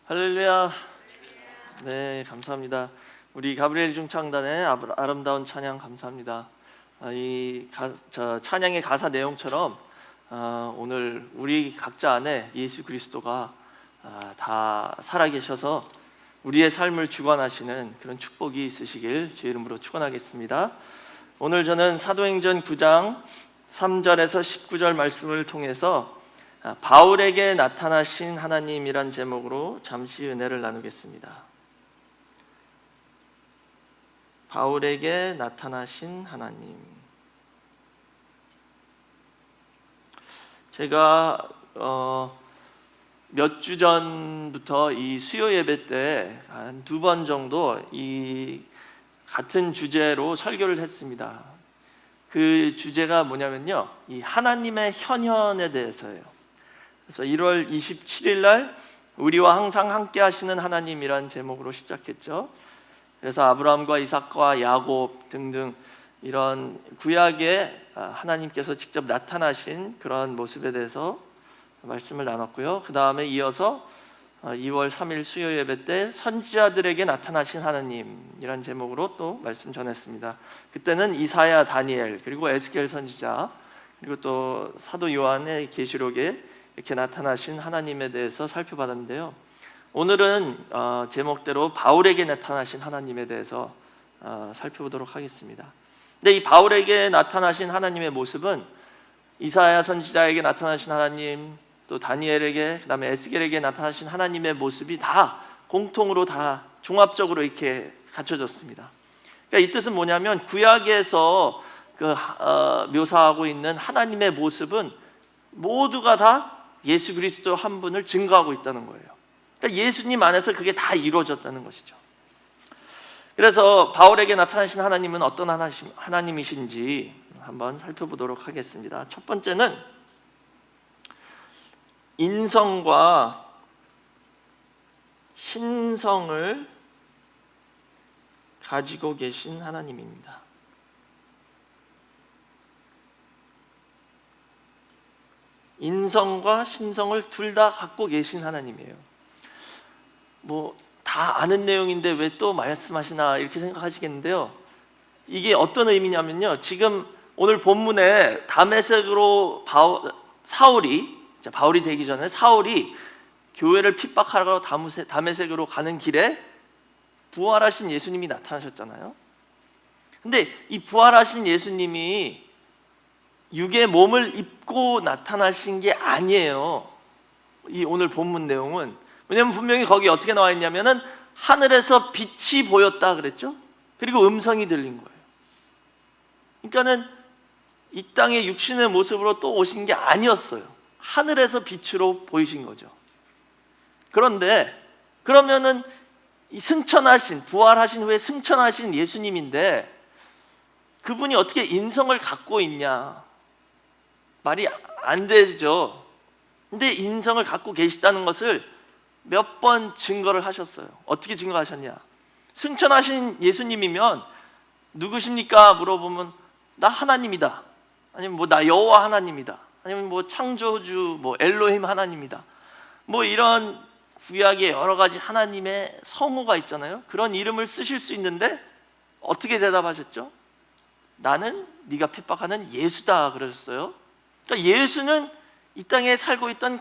할렐루야. 네, 감사합니다. 우리 가브리엘 중창단의 아름다운 찬양 감사합니다. 찬양의 가사 내용처럼 오늘 우리 각자 안에 예수 그리스도가 다 살아계셔서 우리의 삶을 주관하시는 그런 축복이 있으시길 주의 이름으로 축원하겠습니다. 오늘 저는 사도행전 9장 3절에서 19절 말씀을 통해서 바울에게 나타나신 하나님이란 제목으로 잠시 은혜를 나누겠습니다. 바울에게 나타나신 하나님. 제가 몇 주 전부터 이 수요 예배 때 한 2번 정도 이 같은 주제로 설교를 했습니다. 그 주제가 뭐냐면요, 이 하나님의 현현에 대해서예요. 그래서 1월 27일 날 우리와 항상 함께 하시는 하나님이란 제목으로 시작했죠. 그래서 아브라함과 이삭과 야곱 등등 이런 구약에 하나님께서 직접 나타나신 그런 모습에 대해서 말씀을 나눴고요. 그 다음에 이어서 2월 3일 수요 예배 때 선지자들에게 나타나신 하나님이란 제목으로 또 말씀 전했습니다. 그때는 이사야, 다니엘, 그리고 에스겔 선지자, 그리고 또 사도 요한의 계시록에 이렇게 나타나신 하나님에 대해서 살펴봤는데요. 오늘은 제목대로 바울에게 나타나신 하나님에 대해서 살펴보도록 하겠습니다. 근데 이 바울에게 나타나신 하나님의 모습은 이사야 선지자에게 나타나신 하나님, 또 다니엘에게, 그 다음에 에스겔에게 나타나신 하나님의 모습이 다 공통으로 다 종합적으로 이렇게 갖춰졌습니다. 그러니까 이 뜻은 뭐냐면 구약에서 묘사하고 있는 하나님의 모습은 모두가 다 예수 그리스도 한 분을 증거하고 있다는 거예요. 그러니까 예수님 안에서 그게 다 이루어졌다는 것이죠. 그래서 바울에게 나타나신 하나님은 어떤 하나님이신지 한번 살펴보도록 하겠습니다. 첫 번째는 인성과 신성을 가지고 계신 하나님입니다. 인성과 신성을 둘 다 갖고 계신 하나님이에요. 다 아는 내용인데 왜 또 말씀하시나 이렇게 생각하시겠는데요. 이게 어떤 의미냐면요, 지금 오늘 본문에 다메섹으로 바울이 되기 전에 사울이 교회를 핍박하러 다메섹으로 가는 길에 부활하신 예수님이 나타나셨잖아요. 근데 이 부활하신 예수님이 육의 몸을 입고 나타나신 게 아니에요. 이 오늘 본문 내용은. 왜냐하면 분명히 거기 어떻게 나와 있냐면은 하늘에서 빛이 보였다 그랬죠. 그리고 음성이 들린 거예요. 그러니까는 이 땅의 육신의 모습으로 또 오신 게 아니었어요. 하늘에서 빛으로 보이신 거죠. 그런데 그러면은 이 부활하신 후에 승천하신 예수님인데 그분이 어떻게 인성을 갖고 있냐? 말이 안 되죠. 근데 인성을 갖고 계시다는 것을 몇 번 증거를 하셨어요. 어떻게 증거하셨냐? 승천하신 예수님이면 누구십니까? 물어보면 나 하나님이다. 아니면 나 여호와 하나님이다. 아니면 창조주 엘로힘 하나님이다. 이런 구약의 여러 가지 하나님의 성호가 있잖아요. 그런 이름을 쓰실 수 있는데 어떻게 대답하셨죠? 나는 네가 핍박하는 예수다 그러셨어요. 그러니까 예수는 이 땅에 살고 있던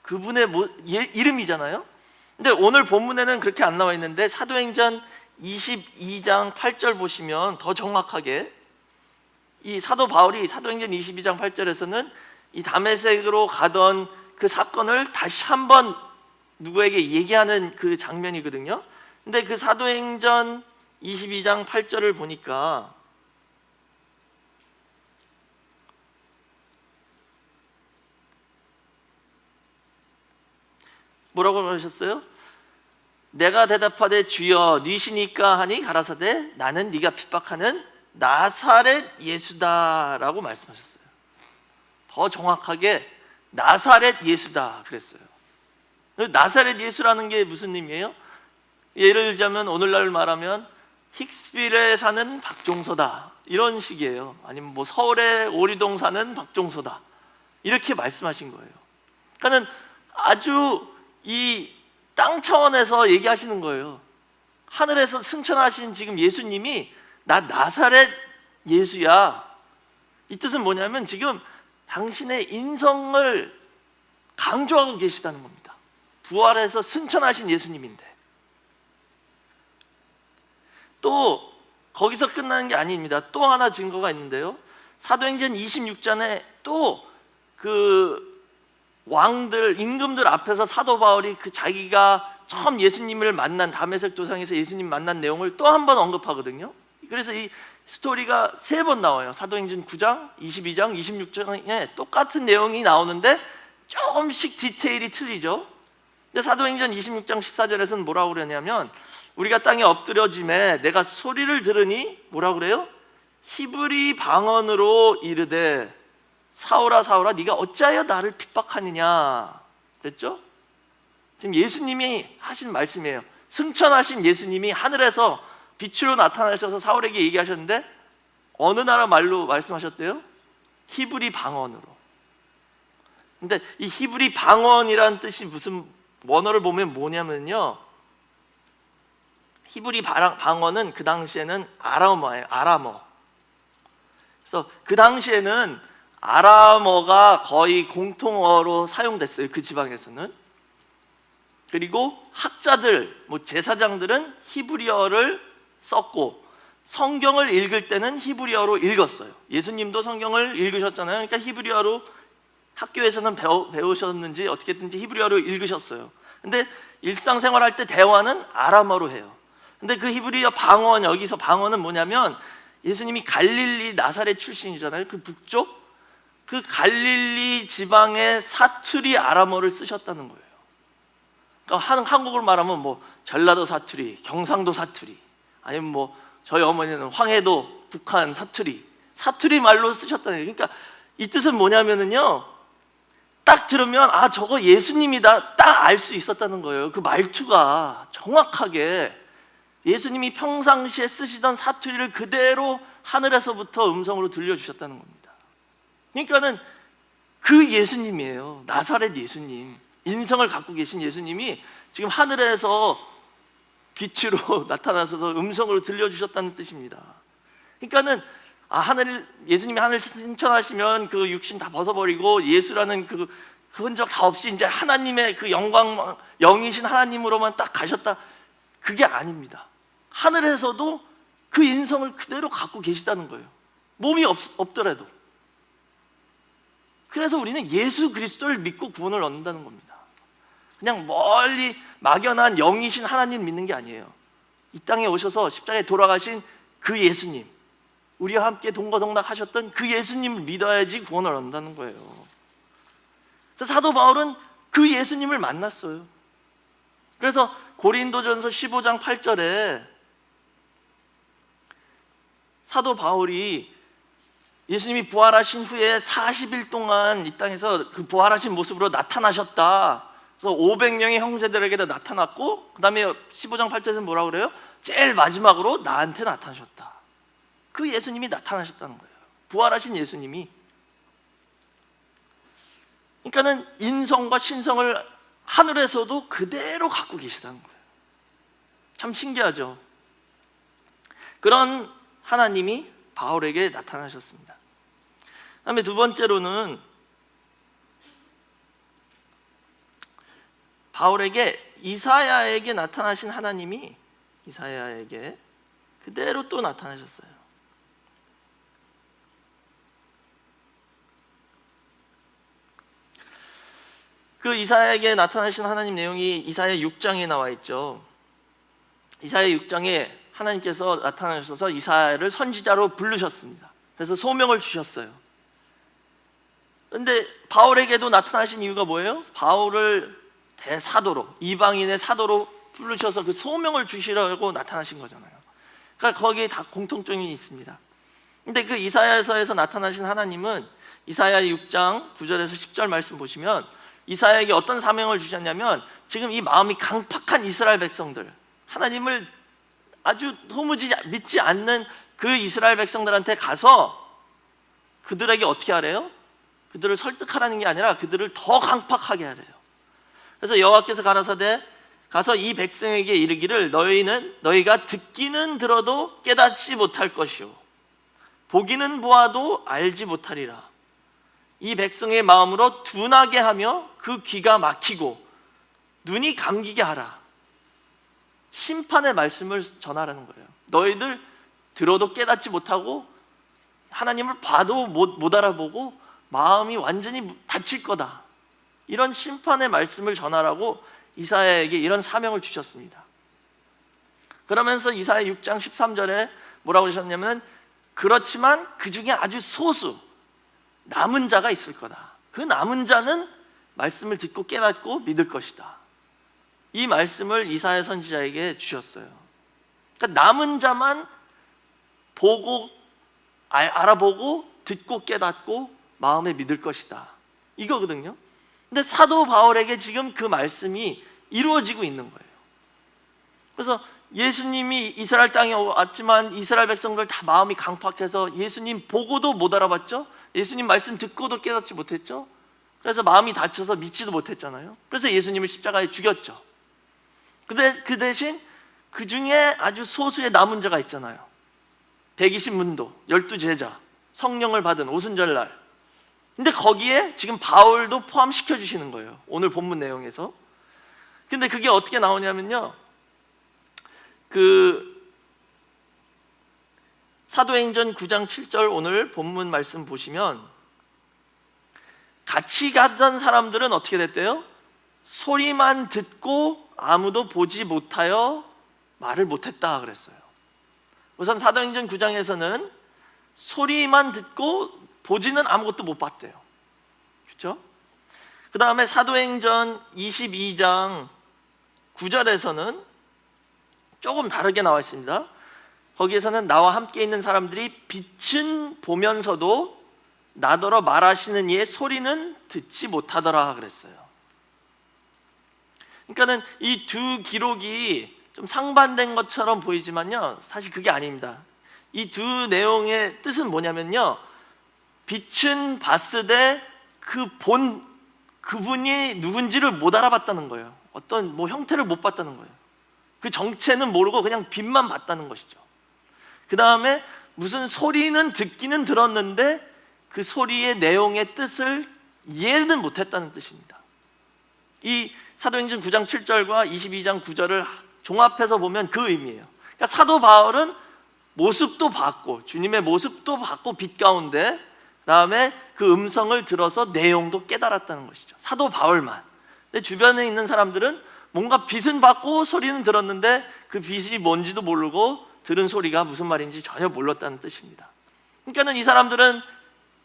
그분의 이름이잖아요. 근데 오늘 본문에는 그렇게 안 나와 있는데 사도행전 22장 8절 보시면 더 정확하게 이 사도 바울이 사도행전 22장 8절에서는 이 다메섹으로 가던 그 사건을 다시 한번 누구에게 얘기하는 그 장면이거든요. 근데 그 사도행전 22장 8절을 보니까 뭐라고 하셨어요? 내가 대답하되 주여 니시니까 하니 가라사대 나는 네가 핍박하는 나사렛 예수다라고 말씀하셨어요. 더 정확하게 나사렛 예수다 그랬어요. 나사렛 예수라는 게 무슨 의미예요? 예를 들자면 오늘날 말하면 힉스빌에 사는 박종서다 이런 식이에요. 아니면 서울의 오리동 사는 박종서다 이렇게 말씀하신 거예요. 그러니까 아주 이 땅 차원에서 얘기하시는 거예요. 하늘에서 승천하신 지금 예수님이 나 나사렛 예수야. 이 뜻은 뭐냐면 지금 당신의 인성을 강조하고 계시다는 겁니다. 부활해서 승천하신 예수님인데. 또 거기서 끝나는 게 아닙니다. 또 하나 증거가 있는데요. 사도행전 26장에 또 그 왕들, 임금들 앞에서 사도 바울이 그 자기가 처음 예수님을 만난 다메섹 도상에서 예수님 만난 내용을 또 한 번 언급하거든요. 그래서 이 스토리가 3번 나와요. 사도행전 9장, 22장, 26장에 똑같은 내용이 나오는데 조금씩 디테일이 틀리죠. 근데 사도행전 26장 14절에서는 뭐라고 그러냐면 우리가 땅에 엎드려짐에 내가 소리를 들으니 뭐라고 그래요? 히브리 방언으로 이르되 사울아 사울아 네가 어찌하여 나를 핍박하느냐 그랬죠? 지금 예수님이 하신 말씀이에요. 승천하신 예수님이 하늘에서 빛으로 나타나셔서 사울에게 얘기하셨는데 어느 나라 말로 말씀하셨대요? 히브리 방언으로. 근데 이 히브리 방언이라는 뜻이 무슨 원어를 보면 뭐냐면요, 히브리 방언은 그 당시에는 아람어예요. 아람어. 그래서 그 당시에는 아람어가 거의 공통어로 사용됐어요. 그 지방에서는. 그리고 학자들, 제사장들은 히브리어를 썼고 성경을 읽을 때는 히브리어로 읽었어요. 예수님도 성경을 읽으셨잖아요. 그러니까 히브리어로 학교에서는 배우셨는지 어떻게든지 히브리어로 읽으셨어요. 근데 일상생활할 때 대화는 아람어로 해요. 근데 그 히브리어 방언, 여기서 방언은 뭐냐면 예수님이 갈릴리 나사렛 출신이잖아요. 그 북쪽 그 갈릴리 지방의 사투리 아람어를 쓰셨다는 거예요. 그러니까 한국으로 말하면 전라도 사투리, 경상도 사투리, 아니면 저희 어머니는 황해도 북한 사투리 말로 쓰셨다는 거예요. 그러니까 이 뜻은 뭐냐면은요, 딱 들으면 저거 예수님이다 딱 알 수 있었다는 거예요. 그 말투가 정확하게 예수님이 평상시에 쓰시던 사투리를 그대로 하늘에서부터 음성으로 들려주셨다는 겁니다. 그러니까는 그 예수님이에요. 나사렛 예수님, 인성을 갖고 계신 예수님이 지금 하늘에서 빛으로 나타나셔서 음성으로 들려주셨다는 뜻입니다. 그러니까는 예수님이 하늘 승천하시면 그 육신 다 벗어버리고 예수라는 그 흔적 다 없이 이제 하나님의 그 영광, 영이신 하나님으로만 딱 가셨다, 그게 아닙니다. 하늘에서도 그 인성을 그대로 갖고 계시다는 거예요. 몸이 없더라도. 그래서 우리는 예수 그리스도를 믿고 구원을 얻는다는 겁니다. 그냥 멀리 막연한 영이신 하나님 믿는 게 아니에요. 이 땅에 오셔서 십자가에 돌아가신 그 예수님, 우리와 함께 동거동락 하셨던 그 예수님을 믿어야지 구원을 얻는다는 거예요. 그래서 사도 바울은 그 예수님을 만났어요. 그래서 고린도전서 15장 8절에 사도 바울이 예수님이 부활하신 후에 40일 동안 이 땅에서 그 부활하신 모습으로 나타나셨다. 그래서 500명의 형제들에게도 나타났고, 그 다음에 15장 8절에서 뭐라고 그래요? 제일 마지막으로 나한테 나타나셨다. 그 예수님이 나타나셨다는 거예요. 부활하신 예수님이. 그러니까는 인성과 신성을 하늘에서도 그대로 갖고 계시다는 거예요. 참 신기하죠. 그런 하나님이 바울에게 나타나셨습니다. 그 다음에 두 번째로는 바울에게 이사야에게 나타나신 하나님이 이사야에게 그대로 또 나타나셨어요. 그 이사야에게 나타나신 하나님 내용이 이사야 6장에 나와 있죠. 이사야 6장에 하나님께서 나타나셔서 이사야를 선지자로 부르셨습니다. 그래서 소명을 주셨어요. 그런데 바울에게도 나타나신 이유가 뭐예요? 바울을 대사도로, 이방인의 사도로 부르셔서 그 소명을 주시라고 나타나신 거잖아요. 그러니까 거기에 다 공통점이 있습니다. 근데 그 이사야서에서 나타나신 하나님은 이사야 6장 9절에서 10절 말씀 보시면 이사야에게 어떤 사명을 주셨냐면, 지금 이 마음이 강팍한 이스라엘 백성들, 하나님을 아주 도무지 믿지 않는 그 이스라엘 백성들한테 가서 그들에게 어떻게 하래요? 그들을 설득하라는 게 아니라 그들을 더 강팍하게 하래요. 그래서 여호와께서 가라사대 가서 이 백성에게 이르기를 너희가 듣기는 들어도 깨닫지 못할 것이요 보기는 보아도 알지 못하리라. 이 백성의 마음으로 둔하게 하며 그 귀가 막히고 눈이 감기게 하라. 심판의 말씀을 전하라는 거예요. 너희들 들어도 깨닫지 못하고 하나님을 봐도 못 알아보고 마음이 완전히 닫힐 거다. 이런 심판의 말씀을 전하라고 이사야에게 이런 사명을 주셨습니다. 그러면서 이사야 6장 13절에 뭐라고 하셨냐면 그렇지만 그 중에 아주 소수 남은 자가 있을 거다. 그 남은 자는 말씀을 듣고 깨닫고 믿을 것이다. 이 말씀을 이사야 선지자에게 주셨어요. 그러니까 남은 자만 보고 알아보고 듣고 깨닫고 마음에 믿을 것이다. 이거거든요. 근데 사도 바울에게 지금 그 말씀이 이루어지고 있는 거예요. 그래서 예수님이 이스라엘 땅에 왔지만 이스라엘 백성들 다 마음이 강팍해서 예수님 보고도 못 알아봤죠. 예수님 말씀 듣고도 깨닫지 못했죠. 그래서 마음이 닫혀서 믿지도 못했잖아요. 그래서 예수님을 십자가에 죽였죠. 근데 그 대신 그 중에 아주 소수의 남은 자가 있잖아요. 120문도 12제자 성령을 받은 오순절날. 근데 거기에 지금 바울도 포함시켜 주시는 거예요. 오늘 본문 내용에서. 근데 그게 어떻게 나오냐면요, 사도행전 9장 7절 오늘 본문 말씀 보시면 같이 가던 사람들은 어떻게 됐대요? 소리만 듣고 아무도 보지 못하여 말을 못했다 그랬어요. 우선 사도행전 9장에서는 소리만 듣고 보지는 아무것도 못 봤대요. 그렇죠? 그 다음에 사도행전 22장 9절에서는 조금 다르게 나와 있습니다. 거기에서는 나와 함께 있는 사람들이 빛은 보면서도 나더러 말하시는 이의 소리는 듣지 못하더라 그랬어요. 그러니까는 이 두 기록이 좀 상반된 것처럼 보이지만요, 사실 그게 아닙니다. 이 두 내용의 뜻은 뭐냐면요, 빛은 봤으되 그분이 누군지를 못 알아봤다는 거예요. 어떤 형태를 못 봤다는 거예요. 그 정체는 모르고 그냥 빛만 봤다는 것이죠. 그 다음에 무슨 소리는 듣기는 들었는데 그 소리의 내용의 뜻을 이해는 못했다는 뜻입니다. 이 사도행전 9장 7절과 22장 9절을 종합해서 보면 그 의미예요. 그러니까 사도 바울은 모습도 봤고 주님의 모습도 봤고 빛 가운데, 그 다음에 그 음성을 들어서 내용도 깨달았다는 것이죠. 사도 바울만. 근데 주변에 있는 사람들은 뭔가 빛은 봤고 소리는 들었는데 그 빛이 뭔지도 모르고 들은 소리가 무슨 말인지 전혀 몰랐다는 뜻입니다. 그러니까는 이 사람들은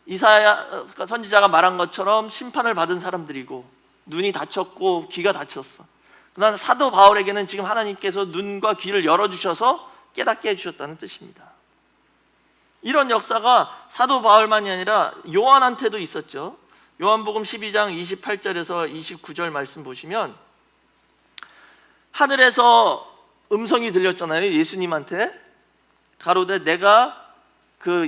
이사야 선지자가 말한 것처럼 심판을 받은 사람들이고 눈이 닫혔고 귀가 닫혔어. 그러나 사도 바울에게는 지금 하나님께서 눈과 귀를 열어주셔서 깨닫게 해주셨다는 뜻입니다. 이런 역사가 사도 바울만이 아니라 요한한테도 있었죠. 요한복음 12장 28절에서 29절 말씀 보시면 하늘에서 음성이 들렸잖아요. 예수님한테 가로되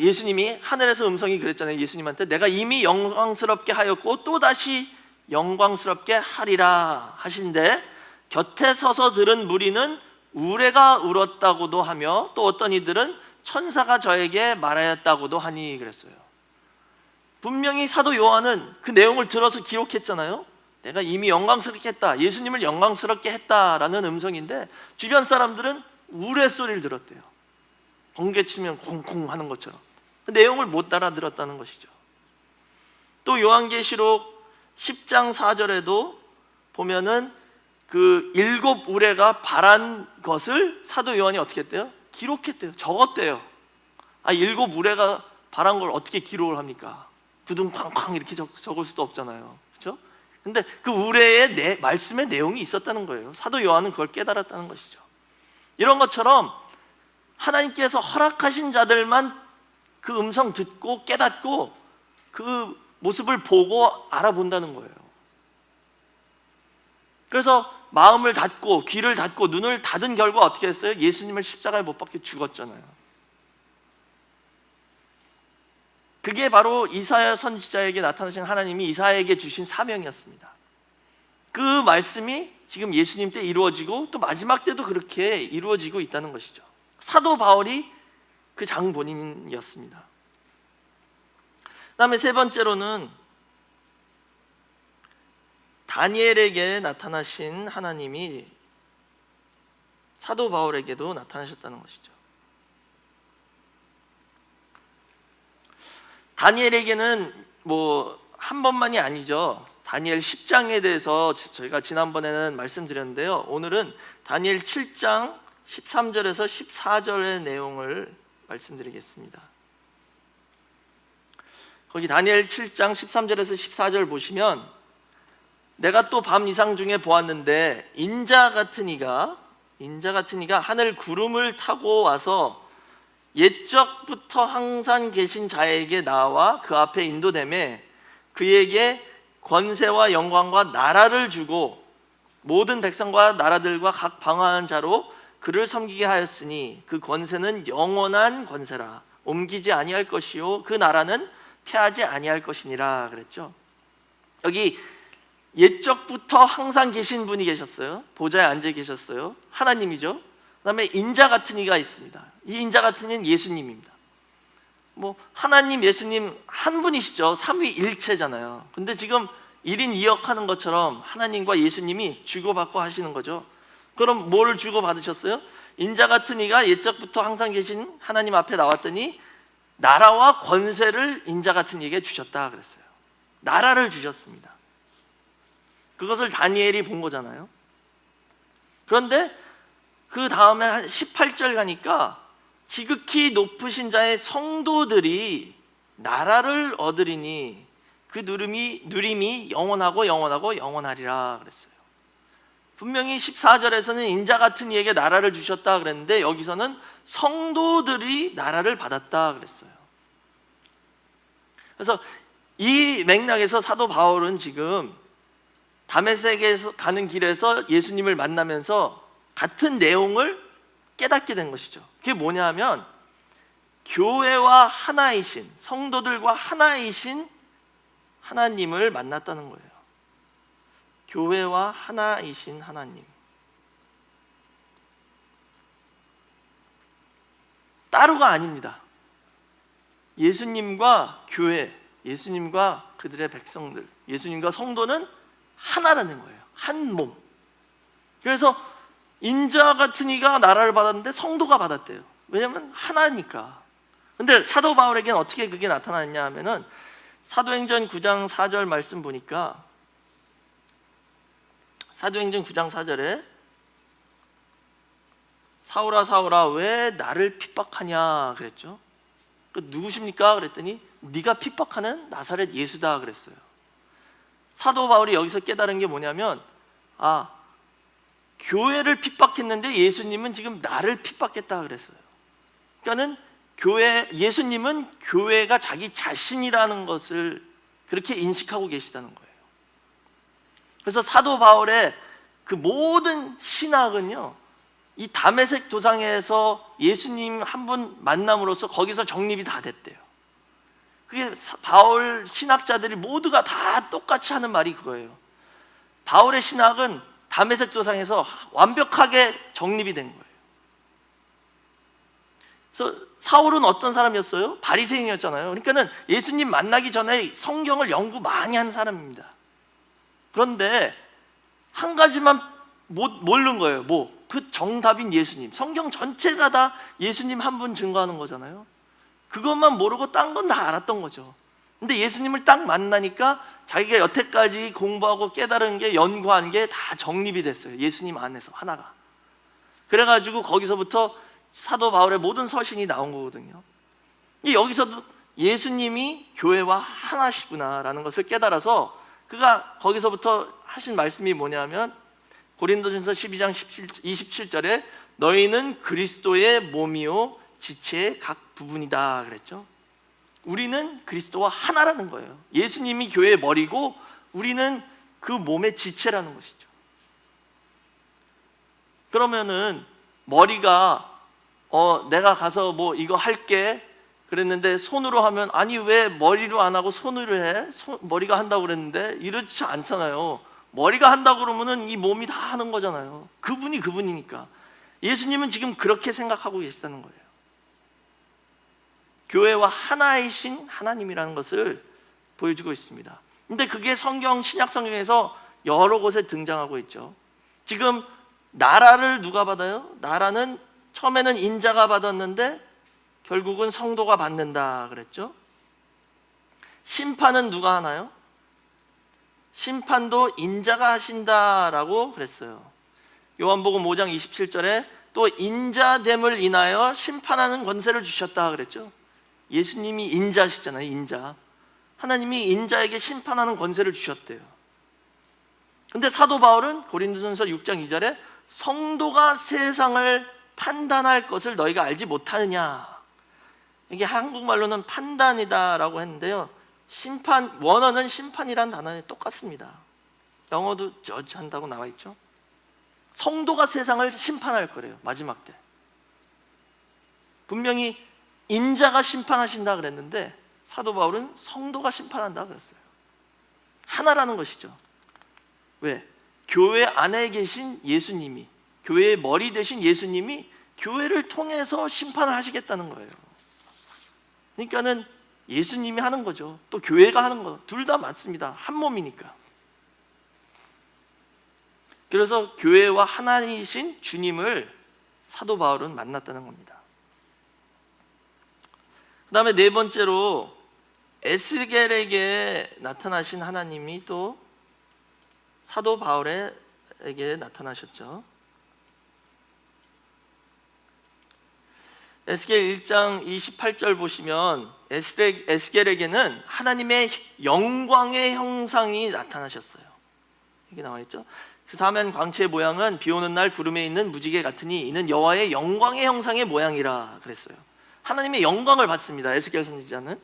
예수님이 하늘에서 음성이 그랬잖아요. 예수님한테 내가 이미 영광스럽게 하였고 또다시 영광스럽게 하리라 하신데 곁에 서서 들은 무리는 우레가 울었다고도 하며 또 어떤 이들은 천사가 저에게 말하였다고도 하니 그랬어요. 분명히 사도 요한은 그 내용을 들어서 기록했잖아요. 내가 이미 영광스럽게 했다, 예수님을 영광스럽게 했다라는 음성인데 주변 사람들은 우레소리를 들었대요. 번개치면 쿵쿵 하는 것처럼. 그 내용을 못 알아들었다는 것이죠. 또 요한계시록 10장 4절에도 보면은 그 7 우레가 발한 것을 사도 요한이 어떻게 했대요? 기록했대요. 적었대요. 7 우레가 발한 걸 어떻게 기록을 합니까? 구둥쾅쾅 이렇게 적을 수도 없잖아요. 그렇죠? 근데 그 우레의 말씀의 내용이 있었다는 거예요. 사도 요한은 그걸 깨달았다는 것이죠. 이런 것처럼 하나님께서 허락하신 자들만 그 음성 듣고 깨닫고 그 모습을 보고 알아본다는 거예요. 그래서 마음을 닫고 귀를 닫고 눈을 닫은 결과 어떻게 했어요? 예수님을 십자가에 못 박혀 죽었잖아요. 그게 바로 이사야 선지자에게 나타나신 하나님이 이사야에게 주신 사명이었습니다. 그 말씀이 지금 예수님 때 이루어지고 또 마지막 때도 그렇게 이루어지고 있다는 것이죠. 사도 바울이 그 장본인이었습니다. 그다음에 세 번째로는 다니엘에게 나타나신 하나님이 사도 바울에게도 나타나셨다는 것이죠. 다니엘에게는 한 번만이 아니죠. 다니엘 10장에 대해서 저희가 지난번에는 말씀드렸는데요. 오늘은 다니엘 7장 13절에서 14절의 내용을 말씀드리겠습니다. 거기 다니엘 7장 13절에서 14절 보시면, 내가 또 밤 이상 중에 보았는데 인자 같은 이가 하늘 구름을 타고 와서 옛적부터 항상 계신 자에게 나와 그 앞에 인도되매 그에게 권세와 영광과 나라를 주고 모든 백성과 나라들과 각 방황한 자로 그를 섬기게 하였으니 그 권세는 영원한 권세라. 옮기지 아니할 것이요 그 나라는 패하지 아니할 것이니라 그랬죠. 여기 옛적부터 항상 계신 분이 계셨어요. 보좌에 앉아 계셨어요. 하나님이죠. 그 다음에 인자 같은 이가 있습니다. 이 인자 같은 이는 예수님입니다. 하나님, 예수님 한 분이시죠. 삼위일체잖아요. 근데 지금 1인 2역 하는 것처럼 하나님과 예수님이 주고받고 하시는 거죠. 그럼 뭘 주고받으셨어요? 인자 같은 이가 옛적부터 항상 계신 하나님 앞에 나왔더니 나라와 권세를 인자 같은 이에게 주셨다 그랬어요. 나라를 주셨습니다. 그것을 다니엘이 본 거잖아요. 그런데 그 다음에 한 18절 가니까 지극히 높으신 자의 성도들이 나라를 얻으리니 그 누림이 영원하고 영원하고 영원하리라 그랬어요. 분명히 14절에서는 인자 같은 이에게 나라를 주셨다 그랬는데 여기서는 성도들이 나라를 받았다 그랬어요. 그래서 이 맥락에서 사도 바울은 지금 다메섹에서 가는 길에서 예수님을 만나면서 같은 내용을 깨닫게 된 것이죠. 그게 뭐냐 하면 교회와 하나이신, 성도들과 하나이신 하나님을 만났다는 거예요. 교회와 하나이신 하나님. 따로가 아닙니다. 예수님과 교회, 예수님과 그들의 백성들, 예수님과 성도는 하나라는 거예요. 한 몸. 그래서 인자 같은 이가 나라를 받았는데 성도가 받았대요. 왜냐하면 하나니까. 근데 사도 바울에게는 어떻게 그게 나타났냐 하면은 사도행전 9장 4절 말씀 보니까 사도행전 9장 4절에 사울아 사울아 왜 나를 핍박하냐 그랬죠. 누구십니까? 그랬더니 네가 핍박하는 나사렛 예수다 그랬어요. 사도 바울이 여기서 깨달은 게 뭐냐면 교회를 핍박했는데 예수님은 지금 나를 핍박했다 그랬어요. 그러니까는 예수님은 교회가 자기 자신이라는 것을 그렇게 인식하고 계시다는 거예요. 그래서 사도 바울의 그 모든 신학은요, 이 다메섹 도상에서 예수님 한 분 만남으로써 거기서 정립이 다 됐대요. 그게 바울 신학자들이 모두가 다 똑같이 하는 말이 그거예요. 바울의 신학은 다메섹 도상에서 완벽하게 정립이 된 거예요. 그래서 사울은 어떤 사람이었어요? 바리새인이었잖아요. 그러니까는 예수님 만나기 전에 성경을 연구 많이 한 사람입니다. 그런데 한 가지만 모르는 거예요. 그 정답인 예수님. 성경 전체가 다 예수님 한 분 증거하는 거잖아요. 그것만 모르고 딴 건 다 알았던 거죠. 근데 예수님을 딱 만나니까 자기가 여태까지 공부하고 깨달은 게, 연구한 게 다 정립이 됐어요. 예수님 안에서 하나가. 그래가지고 거기서부터 사도 바울의 모든 서신이 나온 거거든요. 여기서도 예수님이 교회와 하나시구나라는 것을 깨달아서 그가 거기서부터 하신 말씀이 뭐냐면 고린도전서 12장 27절에 너희는 그리스도의 몸이요 지체의 각 부분이다 그랬죠. 우리는 그리스도와 하나라는 거예요. 예수님이 교회의 머리고 우리는 그 몸의 지체라는 것이죠. 그러면은 머리가 내가 가서 이거 할게 그랬는데 손으로 하면 아니 왜 머리로 안 하고 손으로 해? 머리가 한다고 그랬는데 이렇지 않잖아요. 머리가 한다고 그러면은 이 몸이 다 하는 거잖아요. 그분이 그분이니까. 예수님은 지금 그렇게 생각하고 계시다는 거예요. 교회와 하나이신 하나님이라는 것을 보여주고 있습니다. 근데 그게 신약 성경에서 여러 곳에 등장하고 있죠. 지금 나라를 누가 받아요? 나라는 처음에는 인자가 받았는데 결국은 성도가 받는다 그랬죠. 심판은 누가 하나요? 심판도 인자가 하신다라고 그랬어요. 요한복음 5장 27절에 또 인자됨을 인하여 심판하는 권세를 주셨다 그랬죠. 예수님이 인자시잖아요. 인자. 하나님이 인자에게 심판하는 권세를 주셨대요. 근데 사도 바울은 고린도전서 6장 2절에 성도가 세상을 판단할 것을 너희가 알지 못하느냐. 이게 한국말로는 판단이다라고 했는데요, 원어는 심판이란 단어에 똑같습니다. 영어도 judge 한다고 나와 있죠. 성도가 세상을 심판할 거래요. 마지막 때 분명히 인자가 심판하신다 그랬는데 사도 바울은 성도가 심판한다 그랬어요. 하나라는 것이죠. 왜? 교회 안에 계신 예수님이, 교회의 머리 되신 예수님이 교회를 통해서 심판을 하시겠다는 거예요. 그러니까는 예수님이 하는 거죠. 또 교회가 하는 거, 둘 다 맞습니다. 한 몸이니까. 그래서 교회와 하나이신 주님을 사도 바울은 만났다는 겁니다. 그 다음에 네 번째로 에스겔에게 나타나신 하나님이 또 사도 바울에게 나타나셨죠. 에스겔 1장 28절 보시면 에스겔에게는 하나님의 영광의 형상이 나타나셨어요. 이게 나와 있죠. 그 사면 광채의 모양은 비 오는 날 구름에 있는 무지개 같으니 이는 여호와의 영광의 형상의 모양이라 그랬어요. 하나님의 영광을 받습니다, 에스겔 선지자는.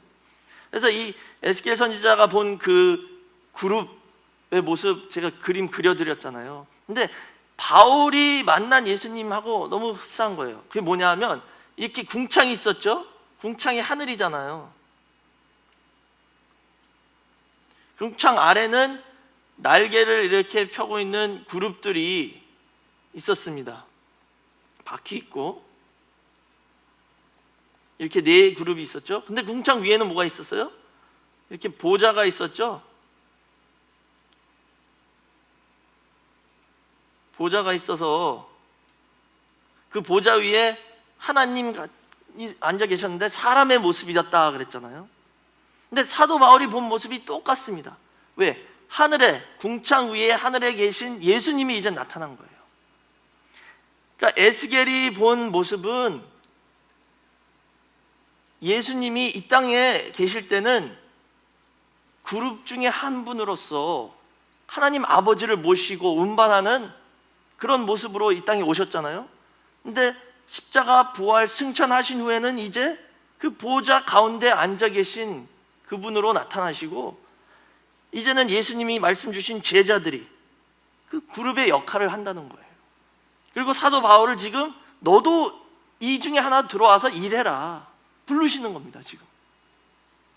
그래서 이 에스겔 선지자가 본 그 그룹의 모습 제가 그림 그려드렸잖아요. 근데 바울이 만난 예수님하고 너무 흡사한 거예요. 그게 뭐냐 하면 이렇게 궁창이 있었죠. 궁창이 하늘이잖아요. 궁창 아래는 날개를 이렇게 펴고 있는 그룹들이 있었습니다. 바퀴 있고 이렇게 네 그룹이 있었죠. 근데 궁창 위에는 뭐가 있었어요? 이렇게 보좌가 있었죠. 보좌가 있어서 그 보좌 위에 하나님이 앉아 계셨는데 사람의 모습이었다 그랬잖아요. 근데 사도 바울이 본 모습이 똑같습니다. 왜? 하늘에, 궁창 위에 하늘에 계신 예수님이 이제 나타난 거예요. 그러니까 에스겔이 본 모습은 예수님이 이 땅에 계실 때는 그룹 중에 한 분으로서 하나님 아버지를 모시고 운반하는 그런 모습으로 이 땅에 오셨잖아요. 근데 십자가 부활 승천하신 후에는 이제 그 보좌 가운데 앉아 계신 그분으로 나타나시고, 이제는 예수님이 말씀 주신 제자들이 그 그룹의 역할을 한다는 거예요. 그리고 사도 바울을 지금 너도 이 중에 하나 들어와서 일해라 부르시는 겁니다. 지금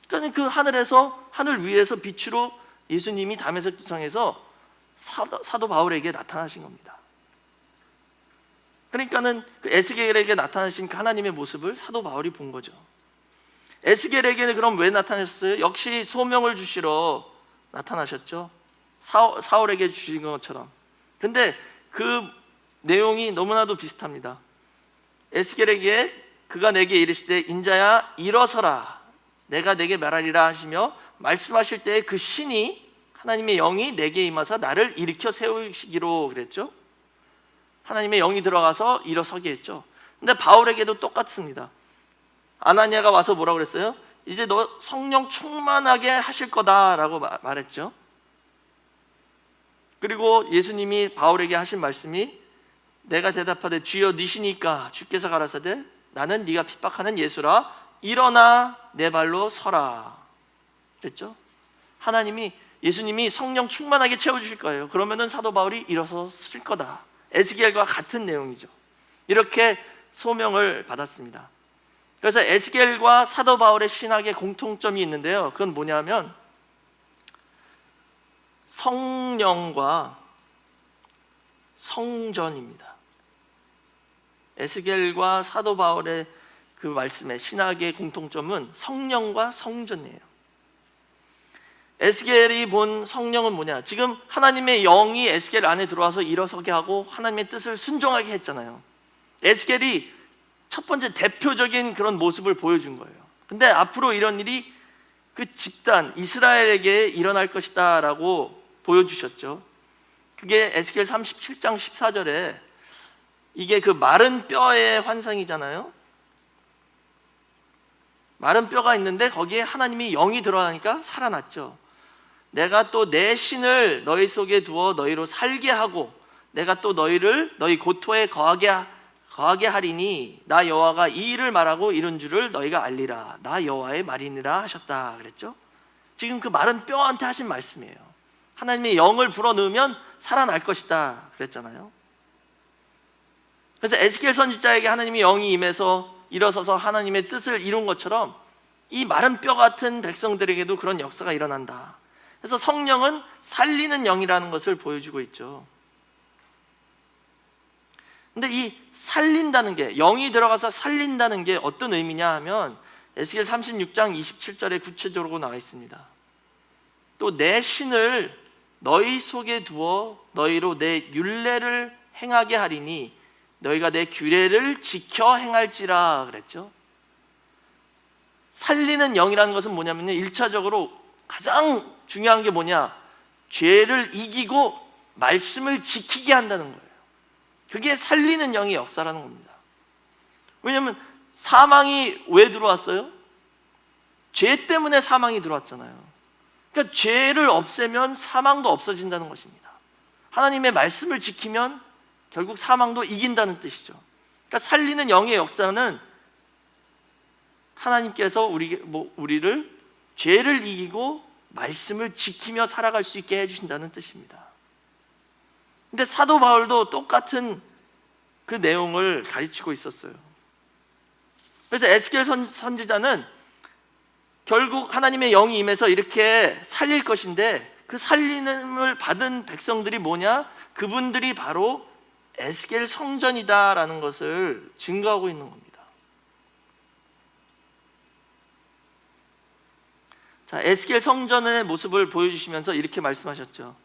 그러니까 그 하늘에서, 하늘 위에서 빛으로 예수님이 다메섹 도상에서 사도 바울에게 나타나신 겁니다. 그러니까는 그 에스겔에게 나타나신 그 하나님의 모습을 사도 바울이 본 거죠. 에스겔에게는 그럼 왜 나타나셨어요? 역시 소명을 주시러 나타나셨죠. 사울에게 주신 것처럼. 근데 그 내용이 너무나도 비슷합니다. 에스겔에게 그가 내게 이르시되 인자야 일어서라 내가 내게 말하리라 하시며 말씀하실 때 그 신이, 하나님의 영이 내게 임하사 나를 일으켜 세우시기로 그랬죠. 하나님의 영이 들어가서 일어서게 했죠. 근데 바울에게도 똑같습니다. 아나니아가 와서 뭐라고 그랬어요? 이제 너 성령 충만하게 하실 거다라고 말했죠. 그리고 예수님이 바울에게 하신 말씀이 내가 대답하되 주여 니시니까 주께서 가라사대 나는 네가 핍박하는 예수라 일어나 내 발로 서라 그랬죠. 하나님이, 예수님이 성령 충만하게 채워주실 거예요. 그러면은 사도 바울이 일어서 쓸 거다. 에스겔과 같은 내용이죠. 이렇게 소명을 받았습니다. 그래서 에스겔과 사도 바울의 신학의 공통점이 있는데요, 그건 뭐냐면 성령과 성전입니다. 에스겔과 사도 바울의 그 말씀의 신학의 공통점은 성령과 성전이에요. 에스겔이 본 성령은 뭐냐? 지금 하나님의 영이 에스겔 안에 들어와서 일어서게 하고 하나님의 뜻을 순종하게 했잖아요. 에스겔이 첫 번째 대표적인 그런 모습을 보여준 거예요. 근데 앞으로 이런 일이 그 집단 이스라엘에게 일어날 것이다 라고 보여주셨죠. 그게 에스겔 37장 14절에 이게 그 마른 뼈의 환상이잖아요. 마른 뼈가 있는데 거기에 하나님이 영이 들어가니까 살아났죠. 내가 또 내 신을 너희 속에 두어 너희로 살게 하고 내가 또 너희를 너희 고토에 거하게 하리니 나 여호와가 이 일을 말하고 이룬 줄을 너희가 알리라. 나 여호와의 말이니라 하셨다 그랬죠. 지금 그 마른 뼈한테 하신 말씀이에요. 하나님의 영을 불어넣으면 살아날 것이다 그랬잖아요. 그래서 에스겔 선지자에게 하나님의 영이 임해서 일어서서 하나님의 뜻을 이룬 것처럼 이 마른 뼈 같은 백성들에게도 그런 역사가 일어난다. 그래서 성령은 살리는 영이라는 것을 보여주고 있죠. 근데 이 살린다는 게, 영이 들어가서 살린다는 게 어떤 의미냐 하면 에스겔 36장 27절에 구체적으로 나와 있습니다. 또 내 신을 너희 속에 두어 너희로 내 율례를 행하게 하리니 너희가 내 규례를 지켜 행할지라 그랬죠. 살리는 영이라는 것은 뭐냐면요, 1차적으로 가장 중요한 게 뭐냐, 죄를 이기고 말씀을 지키게 한다는 거예요. 그게 살리는 영의 역사라는 겁니다. 왜냐하면 사망이 왜 들어왔어요? 죄 때문에 사망이 들어왔잖아요. 그러니까 죄를 없애면 사망도 없어진다는 것입니다. 하나님의 말씀을 지키면 결국 사망도 이긴다는 뜻이죠. 그러니까 살리는 영의 역사는 하나님께서 우리를 죄를 이기고 말씀을 지키며 살아갈 수 있게 해주신다는 뜻입니다. 근데 사도 바울도 똑같은 그 내용을 가르치고 있었어요. 그래서 에스겔 선지자는 결국 하나님의 영이 임해서 이렇게 살릴 것인데 그 살림을 받은 백성들이 뭐냐? 그분들이 바로 에스겔 성전이다라는 것을 증거하고 있는 겁니다. 자, 에스겔 성전의 모습을 보여주시면서 이렇게 말씀하셨죠.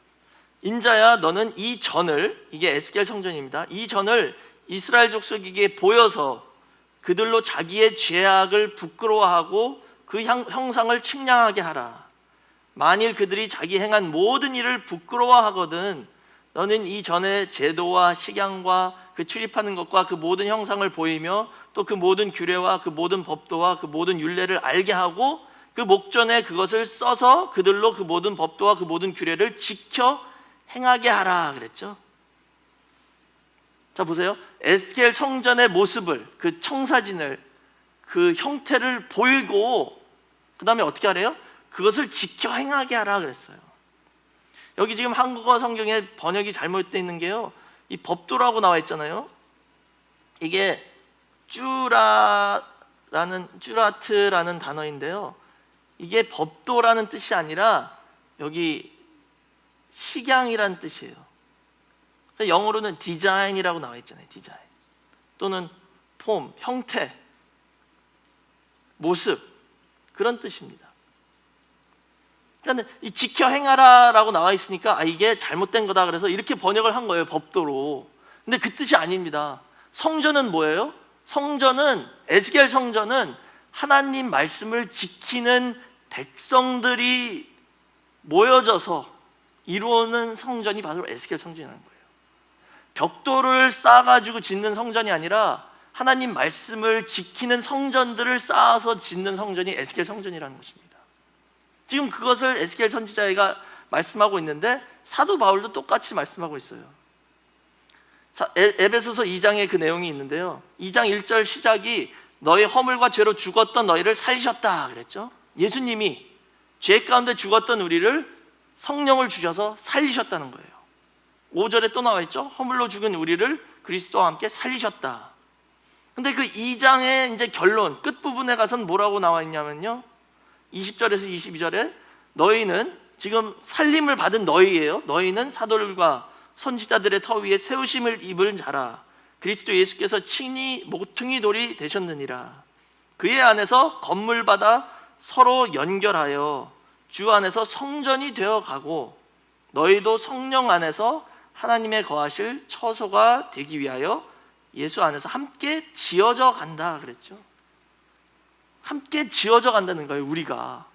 인자야, 너는 이 전을, 이게 에스겔 성전입니다, 이 전을 이스라엘 족속에게 보여서 그들로 자기의 죄악을 부끄러워하고 그 형상을 측량하게 하라. 만일 그들이 자기 행한 모든 일을 부끄러워하거든 너는 이 전의 제도와 식양과 그 출입하는 것과 그 모든 형상을 보이며 또 그 모든 규례와 그 모든 법도와 그 모든 율례를 알게 하고 그 목전에 그것을 써서 그들로 그 모든 법도와 그 모든 규례를 지켜 행하게 하라 그랬죠. 자, 보세요. 에스겔 성전의 모습을, 그 청사진을, 그 형태를 보이고 그 다음에 어떻게 하래요? 그것을 지켜 행하게 하라 그랬어요. 여기 지금 한국어 성경에 번역이 잘못되어 있는 게요, 이 법도라고 나와 있잖아요. 이게 쭈라트라는 단어인데요, 이게 법도라는 뜻이 아니라 여기 식양이라는 뜻이에요. 영어로는 디자인이라고 나와 있잖아요. 디자인 또는 폼, 형태, 모습, 그런 뜻입니다. 그러니까 이 지켜 행하라라고 나와 있으니까 이게 잘못된 거다 그래서 이렇게 번역을 한 거예요, 법도로. 근데 그 뜻이 아닙니다. 성전은 뭐예요? 성전은, 에스겔 성전은 하나님 말씀을 지키는 백성들이 모여져서 이루어오는 성전이 바로 에스겔 성전이라는 거예요. 벽돌을 쌓아가지고 짓는 성전이 아니라 하나님 말씀을 지키는 성전들을 쌓아서 짓는 성전이 에스겔 성전이라는 것입니다. 지금 그것을 에스겔 선지자가 말씀하고 있는데 사도 바울도 똑같이 말씀하고 있어요. 에베소서 2장에 그 내용이 있는데요, 2장 1절 시작이 너의 허물과 죄로 죽었던 너희를 살리셨다 그랬죠. 예수님이 죄 가운데 죽었던 우리를 성령을 주셔서 살리셨다는 거예요. 5절에 또 나와 있죠. 허물로 죽은 우리를 그리스도와 함께 살리셨다. 근데 그 2장의 이제 결론 끝부분에 가서는 뭐라고 나와 있냐면요, 20절에서 22절에 너희는 지금 살림을 받은 너희예요. 너희는 사도들과 선지자들의 터 위에 세우심을 입은 자라. 그리스도 예수께서 친히 모퉁이 돌이 되셨느니라. 그의 안에서 건물 받아 서로 연결하여 주 안에서 성전이 되어 가고 너희도 성령 안에서 하나님의 거하실 처소가 되기 위하여 예수 안에서 함께 지어져 간다 그랬죠. 함께 지어져 간다는 거예요. 우리가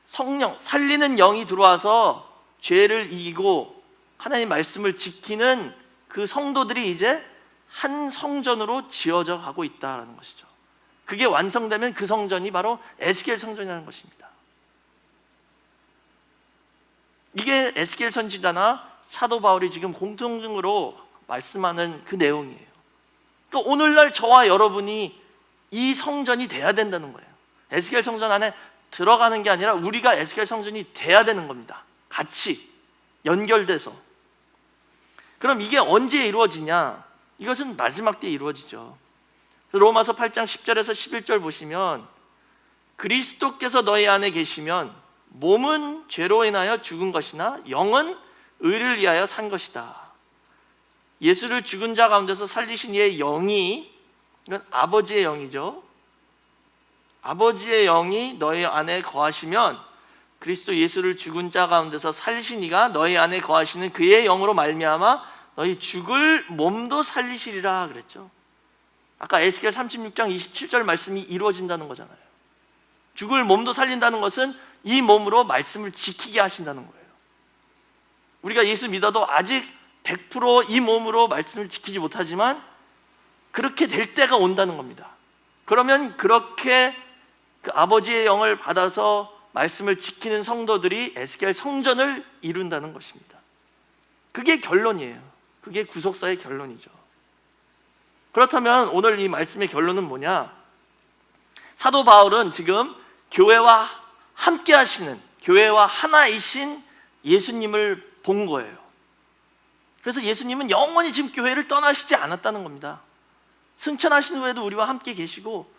성령, 살리는 영이 들어와서 죄를 이기고 하나님 말씀을 지키는 그 성도들이 이제 한 성전으로 지어져 가고 있다는 것이죠. 그게 완성되면 그 성전이 바로 에스겔 성전이라는 것입니다. 이게 에스겔 선지자나 사도 바울이 지금 공통적으로 말씀하는 그 내용이에요. 그러니까 오늘날 저와 여러분이 이 성전이 돼야 된다는 거예요. 에스겔 성전 안에 들어가는 게 아니라 우리가 에스겔 성전이 돼야 되는 겁니다. 같이 연결돼서. 그럼 이게 언제 이루어지냐? 이것은 마지막 때에 이루어지죠. 로마서 8장 10절에서 11절 보시면 그리스도께서 너희 안에 계시면 몸은 죄로 인하여 죽은 것이나 영은 의를 위하여 산 것이다. 예수를 죽은 자 가운데서 살리신 이의 영이, 이건 아버지의 영이죠. 아버지의 영이 너희 안에 거하시면 그리스도 예수를 죽은 자 가운데서 살리신 이가 너희 안에 거하시는 그의 영으로 말미암아 너희 죽을 몸도 살리시리라 그랬죠. 아까 에스겔 36장 27절 말씀이 이루어진다는 거잖아요. 죽을 몸도 살린다는 것은 이 몸으로 말씀을 지키게 하신다는 거예요. 우리가 예수 믿어도 아직 100% 이 몸으로 말씀을 지키지 못하지만 그렇게 될 때가 온다는 겁니다. 그러면 그렇게 그 아버지의 영을 받아서 말씀을 지키는 성도들이 에스겔 성전을 이룬다는 것입니다. 그게 결론이에요. 그게 구속사의 결론이죠. 그렇다면 오늘 이 말씀의 결론은 뭐냐? 사도 바울은 지금 교회와 함께 하시는, 교회와 하나이신 예수님을 본 거예요. 그래서 예수님은 영원히 지금 교회를 떠나시지 않았다는 겁니다. 승천하신 후에도 우리와 함께 계시고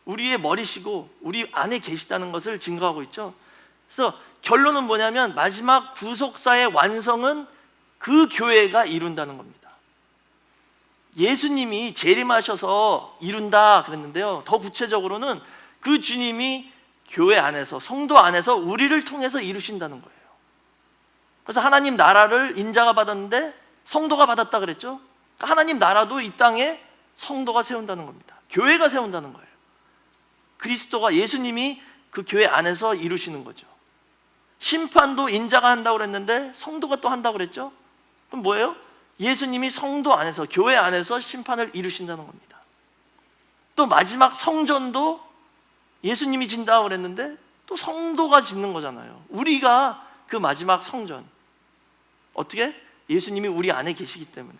우리의 머리시고 우리 안에 계시다는 것을 증거하고 있죠. 그래서 결론은 뭐냐면 마지막 구속사의 완성은 그 교회가 이룬다는 겁니다. 예수님이 재림하셔서 이룬다 그랬는데요, 더 구체적으로는 그 주님이 교회 안에서, 성도 안에서 우리를 통해서 이루신다는 거예요. 그래서 하나님 나라를 인자가 받았는데 성도가 받았다 그랬죠. 하나님 나라도 이 땅에 성도가 세운다는 겁니다. 교회가 세운다는 거예요. 그리스도가, 예수님이 그 교회 안에서 이루시는 거죠. 심판도 인자가 한다고 그랬는데 성도가 또 한다고 그랬죠. 그럼 뭐예요? 예수님이 성도 안에서, 교회 안에서 심판을 이루신다는 겁니다. 또 마지막 성전도 예수님이 진다고 그랬는데 또 성도가 짓는 거잖아요. 우리가 그 마지막 성전, 어떻게? 예수님이 우리 안에 계시기 때문에.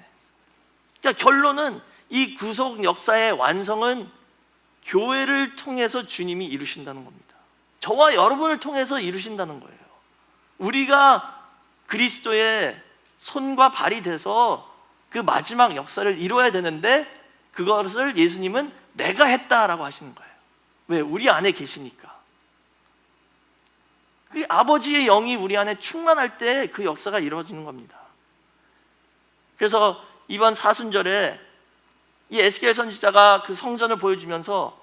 그러니까 결론은 이 구속 역사의 완성은 교회를 통해서 주님이 이루신다는 겁니다. 저와 여러분을 통해서 이루신다는 거예요. 우리가 그리스도의 손과 발이 돼서 그 마지막 역사를 이루어야 되는데 그것을 예수님은 내가 했다라고 하시는 거예요. 왜? 우리 안에 계시니까. 그 아버지의 영이 우리 안에 충만할 때 그 역사가 이루어지는 겁니다. 그래서 이번 사순절에 이 에스겔 선지자가 그 성전을 보여주면서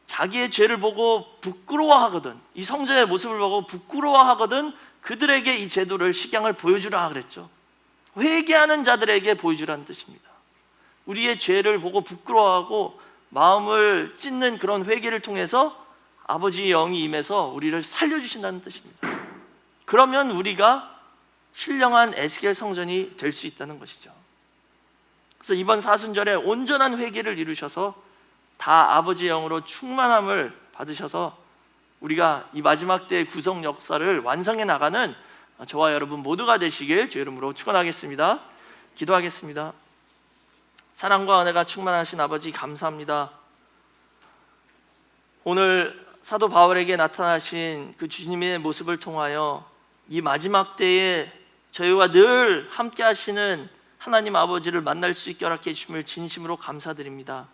자기의 죄를 보고 부끄러워하거든, 이 성전의 모습을 보고 부끄러워하거든 그들에게 이 제도를, 식양을 보여주라 그랬죠. 회개하는 자들에게 보여주라는 뜻입니다. 우리의 죄를 보고 부끄러워하고 마음을 찢는 그런 회개를 통해서 아버지의 영이 임해서 우리를 살려주신다는 뜻입니다. 그러면 우리가 신령한 에스겔 성전이 될 수 있다는 것이죠. 그래서 이번 사순절에 온전한 회개를 이루셔서 다 아버지의 영으로 충만함을 받으셔서 우리가 이 마지막 때의 구속 역사를 완성해 나가는 저와 여러분 모두가 되시길 주 이름으로 축원하겠습니다. 기도하겠습니다. 사랑과 은혜가 충만하신 아버지, 감사합니다. 오늘 사도 바울에게 나타나신 그 주님의 모습을 통하여 이 마지막 때에 저희와 늘 함께 하시는 하나님 아버지를 만날 수 있게 허락해 주심을 진심으로 감사드립니다.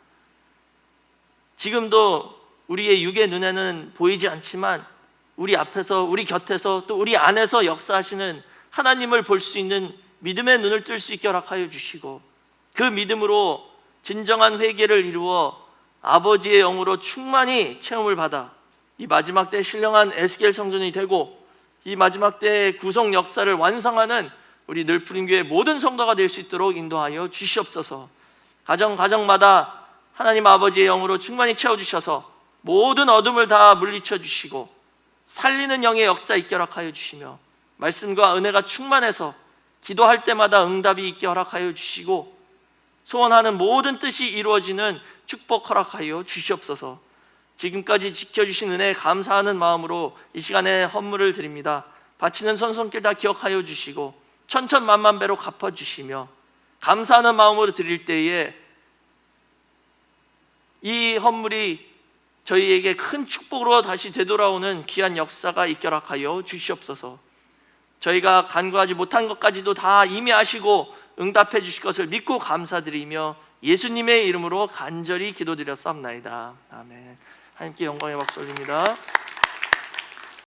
지금도 우리의 육의 눈에는 보이지 않지만 우리 앞에서, 우리 곁에서, 또 우리 안에서 역사하시는 하나님을 볼 수 있는 믿음의 눈을 뜰 수 있게 허락하여 주시고, 그 믿음으로 진정한 회개를 이루어 아버지의 영으로 충만히 체험을 받아 이 마지막 때 신령한 에스겔 성전이 되고, 이 마지막 때의 구속 역사를 완성하는 우리 늘푸림교회 모든 성도가 될 수 있도록 인도하여 주시옵소서. 가정마다 하나님 아버지의 영으로 충만히 채워주셔서 모든 어둠을 다 물리쳐 주시고 살리는 영의 역사 있게 허락하여 주시며, 말씀과 은혜가 충만해서 기도할 때마다 응답이 있게 허락하여 주시고, 소원하는 모든 뜻이 이루어지는 축복 허락하여 주시옵소서. 지금까지 지켜주신 은혜에 감사하는 마음으로 이 시간에 헌물을 드립니다. 바치는 손길 다 기억하여 주시고 천천만만배로 갚아주시며, 감사하는 마음으로 드릴 때에 이 헌물이 저희에게 큰 축복으로 다시 되돌아오는 귀한 역사가 있게 허락하여 주시옵소서. 저희가 간구하지 못한 것까지도 다 이미 아시고 응답해 주실 것을 믿고 감사드리며 예수님의 이름으로 간절히 기도드렸사옵나이다. 아멘. 하나님께 영광의 박수 올립니다.